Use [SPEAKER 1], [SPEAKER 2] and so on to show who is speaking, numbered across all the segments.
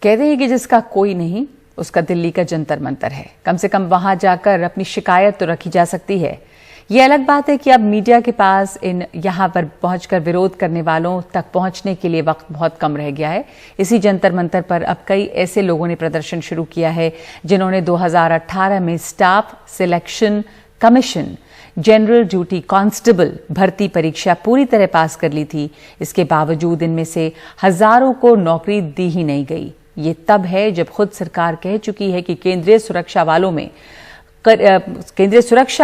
[SPEAKER 1] कहते हैं कि जिसका कोई नहीं उसका दिल्ली का जंतर मंतर है। कम से कम वहां जाकर अपनी शिकायत तो रखी जा सकती है। ये अलग बात है कि अब मीडिया के पास यहाँ पर पहुंचकर विरोध करने वालों तक पहुंचने के लिए वक्त बहुत कम रह गया है। इसी जंतर मंतर पर अब कई ऐसे लोगों ने प्रदर्शन शुरू किया है जिन्होंने 2018 में staff selection commission general duty constable भर्ती परीक्षा पूरी तरह पास कर ली थी। इसके बावजूद इनमें से हजारों को नौकरी दी ही नहीं गई। ये तब है जब खुद सरकार कह चुकी है कि केंद्रीय सुरक्षा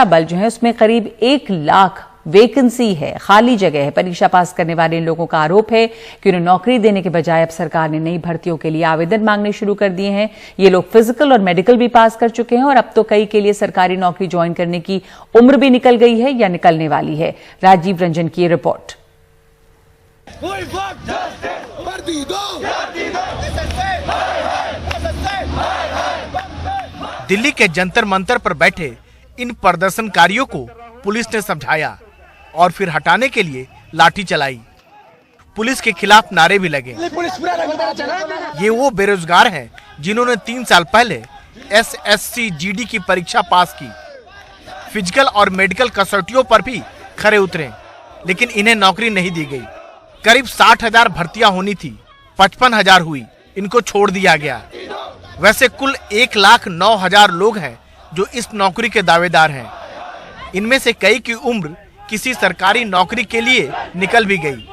[SPEAKER 1] बल जो है उसमें करीब 1 लाख वैकेंसी है, खाली जगह है। परीक्षा पास करने वाले इन लोगों का आरोप है कि उन्हें नौकरी देने के बजाय अब सरकार ने नई भर्तियों के लिए आवेदन मांगने शुरू कर दिए हैं। ये लोग फिजिकल और मेडिकल भी पास कर चुके हैं और अब तो कई के लिए सरकारी नौकरी ज्वाइन करने की उम्र भी निकल गई है या निकलने वाली है। राजीव रंजन की रिपोर्ट।
[SPEAKER 2] दिल्ली के जंतर मंतर पर बैठे इन प्रदर्शनकारियों को पुलिस ने समझाया और फिर हटाने के लिए लाठी चलाई। पुलिस के खिलाफ नारे भी लगे। ये वो बेरोजगार हैं जिन्होंने 3 साल पहले SSC GD की परीक्षा पास की, फिजिकल और मेडिकल कसौटियों पर भी खरे उतरे, लेकिन इन्हें नौकरी नहीं दी गई। करीब 60,000 भर्तियां होनी थी, 55,000 हुई, इनको छोड़ दिया गया। वैसे कुल 1,09,000 लोग हैं जो इस नौकरी के दावेदार हैं। इनमें से कई की उम्र किसी सरकारी नौकरी के लिए निकल भी गई।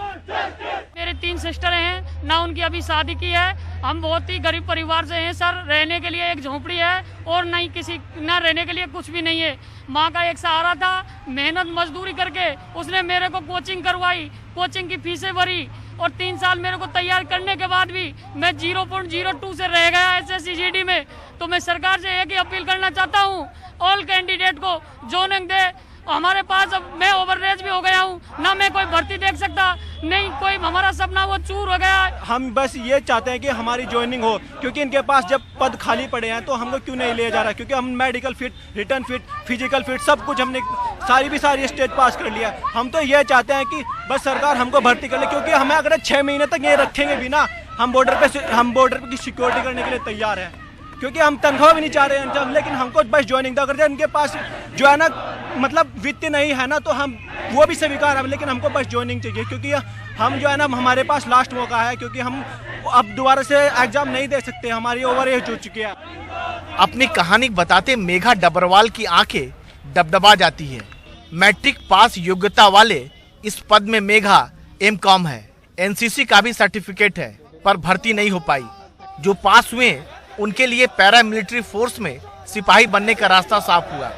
[SPEAKER 3] मेरे 3 सिस्टर हैं, ना उनकी अभी शादी की है। हम बहुत ही गरीब परिवार से हैं सर। रहने के लिए एक झोपड़ी है और नहीं किसी ना रहने के लिए कुछ भी नहीं है। माँ का एक सहारा था, मेहनत मजदूरी करके उसने मेरे को कोचिंग करवाई, कोचिंग की फीसें भरी और 3 साल मेरे को तैयार करने के बाद भी मैं 0.02 से रह गया SSC GD में। तो मैं सरकार से एक ही अपील करना चाहता हूँ, ऑल कैंडिडेट को जोनिंग दे। हमारे पास अब मैं ओवरएज भी हो गया हूँ, ना मैं कोई भर्ती देख सकता, नहीं कोई हमारा सपना वो चूर हो गया।
[SPEAKER 4] हम बस ये चाहते हैं कि हमारी ज्वाइनिंग हो, क्योंकि इनके पास जब पद खाली पड़े हैं तो हमको क्यों नहीं लिया जा रहा, क्योंकि हम medical fit, return fit, physical fit सब कुछ हमने सारी स्टेज पास कर लिया। हम तो ये चाहते हैं कि बस सरकार हमको भर्ती कर ले, क्योंकि हमें अगर 6 महीने तक ये रखेंगे भी ना, हम बॉर्डर पे की सिक्योरिटी करने के लिए तैयार हैं, क्योंकि हम तनख्वाह भी नहीं चाह रहे हैं, लेकिन हमको बस ज्वाइनिंग दो। अगर इनके पास जो है ना मतलब वित्त नहीं है ना तो हम वो भी स्वीकार है, लेकिन हमको बस ज्वाइनिंग चाहिए, क्योंकि हम जो है ना हमारे पास लास्ट मौका है, क्योंकि हम अब दोबारा से एग्जाम नहीं दे सकते, हमारी ओवर एज हो चुकी है।
[SPEAKER 2] अपनी कहानी बताते मेघा डबरवाल की आंखें डबडबा जाती है। मैट्रिक पास योग्यता वाले इस पद में मेघा M.Com है, NCC का भी सर्टिफिकेट है, पर भर्ती नहीं हो पाई। जो पास हुए उनके लिए पैरामिलिट्री फोर्स में सिपाही बनने का रास्ता साफ हुआ।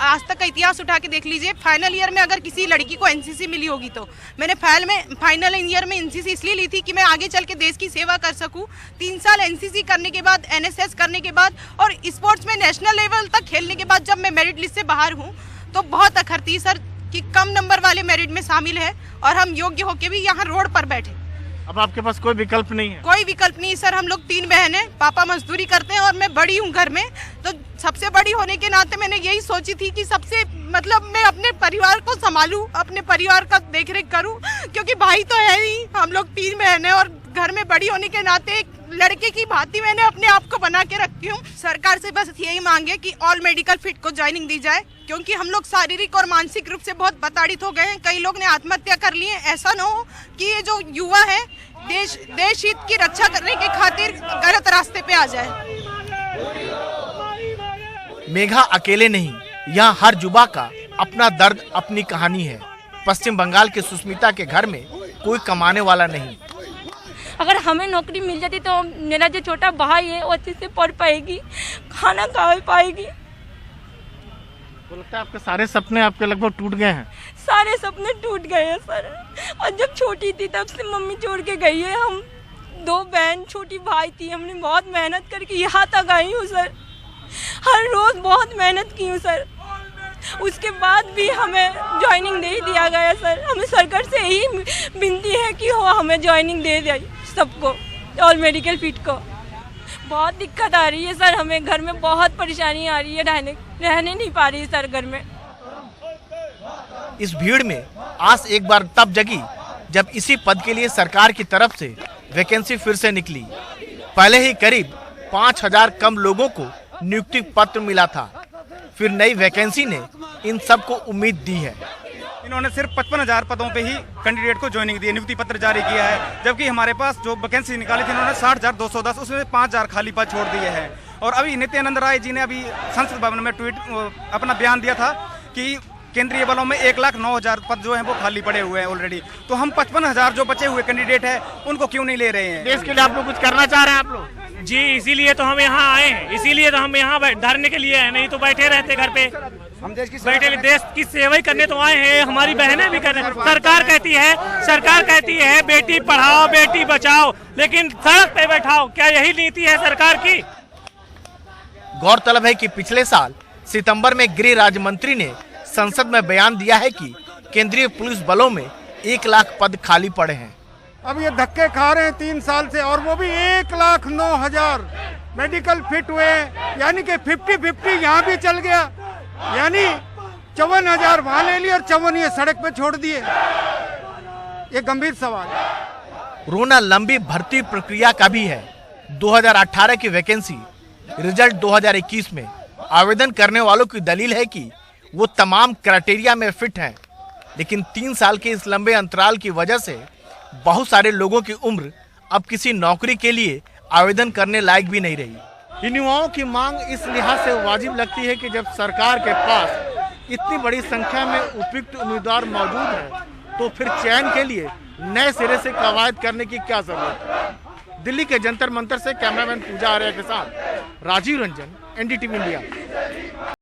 [SPEAKER 5] आज तक का इतिहास उठा के देख लीजिए, फाइनल ईयर में अगर किसी लड़की को NCC मिली होगी तो मैंने फाइनल ईयर में NCC इसलिए ली थी कि मैं आगे चल के देश की सेवा कर सकूं। 3 साल NCC करने के बाद, NSS करने के बाद और स्पोर्ट्स में नेशनल लेवल तक खेलने के बाद जब मैं मेरिट लिस्ट से बाहर हूं तो बहुत अखर थी सर कि कम नंबर वाले मेरिट में शामिल है और हम योग्य होके भी यहाँ रोड पर बैठे।
[SPEAKER 2] अब आपके पास कोई विकल्प नहीं है?
[SPEAKER 5] कोई विकल्प नहीं सर। हम लोग 3 बहन हैं, पापा मजदूरी करते हैं और मैं बड़ी हूँ घर में, तो सबसे बड़ी होने के नाते मैंने यही सोची थी कि सबसे मतलब मैं अपने परिवार को संभालूं, अपने परिवार का देखरेख करूं, क्योंकि भाई तो है ही। हम लोग 3 बहन हैं और घर में बड़ी होने के नाते एक लड़के की भांति मैंने अपने आप को बना के रखी हूँ। सरकार से बस यही मांगे कि ऑल मेडिकल फिट को ज्वाइनिंग दी जाए, क्योंकि हम लोग शारीरिक और मानसिक रूप से बहुत प्रताड़ित हो गए हैं। कई लोग ने आत्महत्या कर ली है। ऐसा न हो कि ये जो युवा है देश हित की रक्षा करने के खातिर गलत रास्ते पे आ जाए।
[SPEAKER 2] मेघा अकेले नहीं, यहाँ हर युवा का अपना दर्द, अपनी कहानी है। पश्चिम बंगाल के सुष्मिता के घर में कोई कमाने वाला नहीं।
[SPEAKER 6] अगर हमें नौकरी मिल जाती तो मेरा जो छोटा भाई है वो अच्छे से पढ़ पाएगी, खाना खा पाएगी।
[SPEAKER 2] तो लगता है आपके सारे सपने आपके लगभग टूट गए हैं?
[SPEAKER 6] सारे सपने टूट गए हैं सर। और जब छोटी थी तब से मम्मी छोड़ के गई है। हम 2 बहन, छोटी भाई थी, हमने बहुत मेहनत करके यहाँ तक आई हूँ सर। हर रोज बहुत मेहनत की हूँ सर। उसके बाद भी हमें ज्वाइनिंग नहीं दिया गया सर। हमें सरकार से यही विनती है कि वो हमें ज्वाइनिंग दे दे सबको, ऑल मेडिकल फिट को। बहुत दिक्कत आ रही है सर, हमें घर में बहुत परेशानी आ रही है, रहने नहीं पा रही है सर घर में।
[SPEAKER 2] इस भीड़ में आस एक बार तब जगी जब इसी पद के लिए सरकार की तरफ से वैकेंसी फिर से निकली। पहले ही करीब 5000 कम लोगों को नियुक्ति पत्र मिला था, फिर नई वैकेंसी ने इन सबको उम्मीद दी है।
[SPEAKER 7] इन्होंने सिर्फ 55,000 पदों पे ही कैंडिडेट को ज्वाइनिंग दी, नियुक्ति पत्र जारी किया है, जबकि हमारे पास जो वैकेंसी निकाली थी इन्होंने 60,210, उसमें 5,000 खाली पद छोड़ दिए हैं। और अभी नित्यानंद राय जी ने अभी संसद भवन में अपना बयान दिया था कि केंद्रीय बलों में 1,09,000 पद जो हैं वो खाली पड़े हुए हैं ऑलरेडी। तो हम 55,000 जो बचे हुए कैंडिडेट हैं उनको क्यों नहीं ले रहे हैं?
[SPEAKER 2] देश के लिए आप लोग कुछ करना चाह रहे हैं आप लोग?
[SPEAKER 8] जी, इसीलिए तो हम यहाँ आए हैं, इसीलिए तो हम यहाँ धरने के लिए आए, नहीं तो बैठे रहते घर पे।
[SPEAKER 7] हम देश की
[SPEAKER 8] देश की सेवा ही करने तो आए हैं, हमारी बहनें भी कर रहे हैं। सरकार कहती है बेटी पढ़ाओ बेटी बचाओ, लेकिन सड़क पे बैठाओ, क्या यही नीति है सरकार की?
[SPEAKER 2] गौरतलब है कि पिछले साल सितंबर में गृह राज्य मंत्री ने संसद में बयान दिया है कि केंद्रीय पुलिस बलों में 1 लाख पद खाली पड़े हैं।
[SPEAKER 9] अब ये धक्के खा रहे हैं 3 साल से, और वो भी 1,09,000 मेडिकल फिट हुए, यानी कि 50-50 यहाँ भी चल गया, यानी 54,000 वहाँ ले लिए और 54 ये सड़क पे छोड़ दिए। ये गंभीर सवाल है।
[SPEAKER 2] रोना लंबी भर्ती प्रक्रिया का भी है। 2018 की वैकेंसी रिजल्ट 2021 में आवेदन करने वालों की दलील है कि वो तमाम क्राइटेरिया में फिट हैं, लेकिन 3 साल के इस लंबे अंतराल की वजह से बहुत सारे लोगों की उम्र अब किसी नौकरी के लिए आवेदन करने लायक भी नहीं रही। इन युवाओं की मांग इस लिहाज से वाजिब लगती है कि जब सरकार के पास इतनी बड़ी संख्या में उपयुक्त उम्मीदवार मौजूद हैं, तो फिर चयन के लिए नए सिरे से कवायद करने की क्या जरूरत है। दिल्ली के जंतर मंतर से कैमरामैन पूजा आर्या के साथ राजीव रंजन, NDTV इंडिया।